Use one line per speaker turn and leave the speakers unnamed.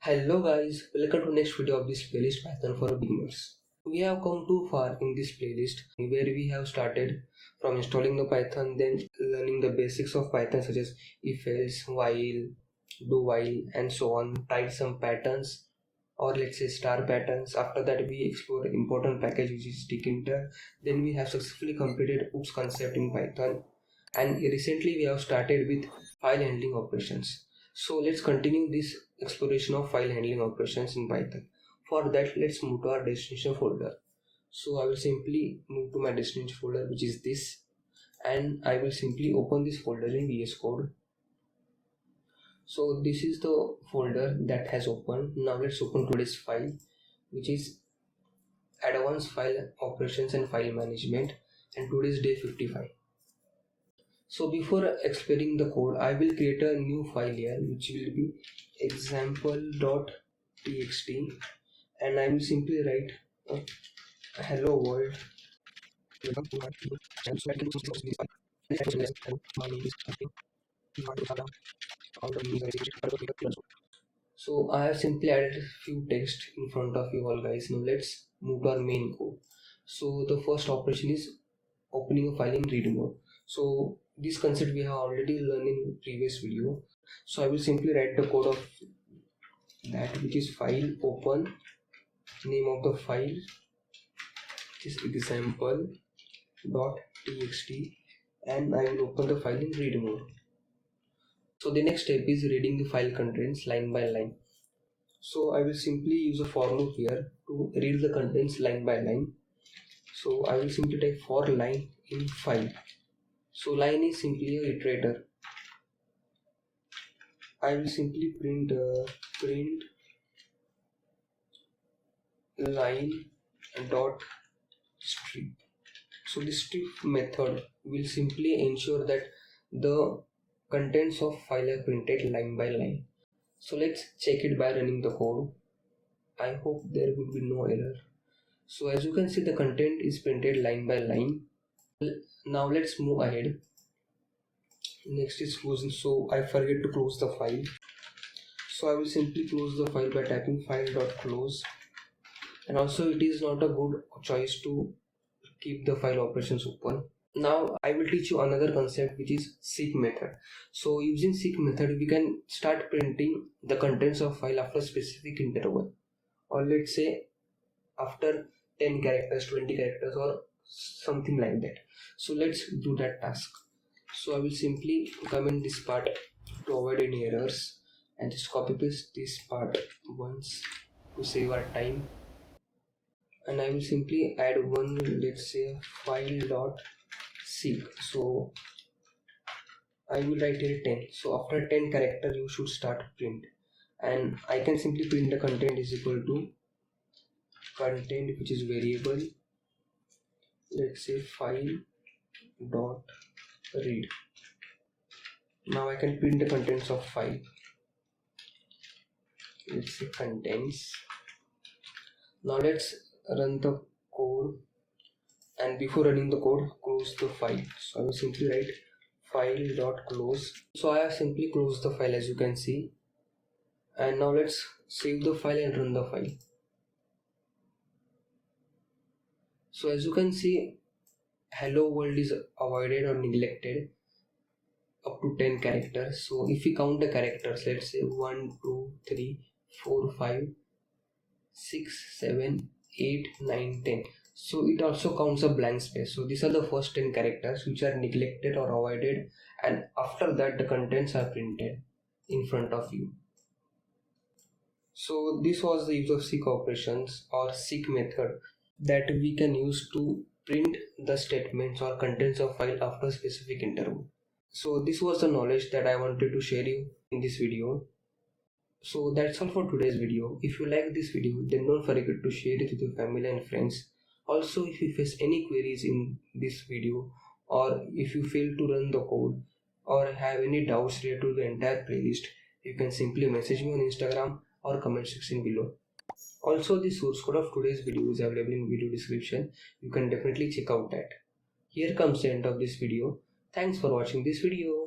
Hello guys, welcome to next video of this playlist Python for beginners. We have come too far in this playlist where we have started from installing the Python, then learning the basics of Python such as if else, while, do while and so on, tried some patterns or let's say star patterns. After that we explore important package which is tkinter. Then we have successfully completed OOPS concept in Python, and recently we have started with file handling operations. So let's continue this exploration of file handling operations in Python. For that, let's move to our destination folder. So I will simply move to my destination folder, which is this, and I will simply open this folder in VS Code. So this is the folder that has opened. Now let's open today's file, which is advanced file operations and file management, and today's day 55. So before exploring the code, I will create a new file here which will be example.txt, and I will simply write hello world. So I have simply added a few text in front of you all guys. Now let's move to our main code. So the first operation is opening a file in read mode. So this concept we have already learned in previous video. So I will simply write the code of that, which is file open, name of the file is example.txt, and I will open the file in read mode. So the next step is reading the file contents line by line. So I will simply use a for loop here to read the contents line by line. So I will simply type for line in file. So line is simply a iterator. I will simply print line dot strip. So this strip method will simply ensure that the contents of file are printed line by line. So let's check it by running the code. I hope there will be no error. So as you can see, the content is printed line by line. Now let's move ahead. Next is closing. So I forget to close the file. So I will simply close the file by typing file.close. And also it is not a good choice to keep the file operations open. Now I will teach you another concept, which is seek method. So using seek method, we can start printing the contents of file after specific interval, or let's say after 10 characters, 20 characters, or something like that. So let's do that task. So I will simply comment this part to avoid any errors, and just copy paste this part once to save our time. And I will simply add one, let's say file.seek. So I will write here 10. So after 10 character you should start print, and I can simply print the content is equal to content, which is variable, let's say file dot read. Now I can print the contents of file, let's say contents. Now let's run the code, and before running the code, close the file. So I will simply write file.close. So I have simply closed the file, as you can see, and now let's save the file and run the file. So as you can see, hello world is avoided or neglected up to 10 characters. So if we count the characters, let's say 1 2 3 4 5 6 7 8 9 10. So it also counts a blank space. So these are the first 10 characters which are neglected or avoided, and after that the contents are printed in front of you. So this was the use of seek operations or seek method that we can use to print the statements or contents of file after specific interval. So this was the knowledge that I wanted to share you in this video. So that's all for today's video. If you like this video, then don't forget to share it with your family and friends. Also, if you face any queries in this video, or if you fail to run the code, or have any doubts related to the entire playlist, you can simply message me on Instagram or comment section below. Also, the source code of today's video is available in video description. You can definitely check out that. Here comes the end of this video. Thanks for watching this video.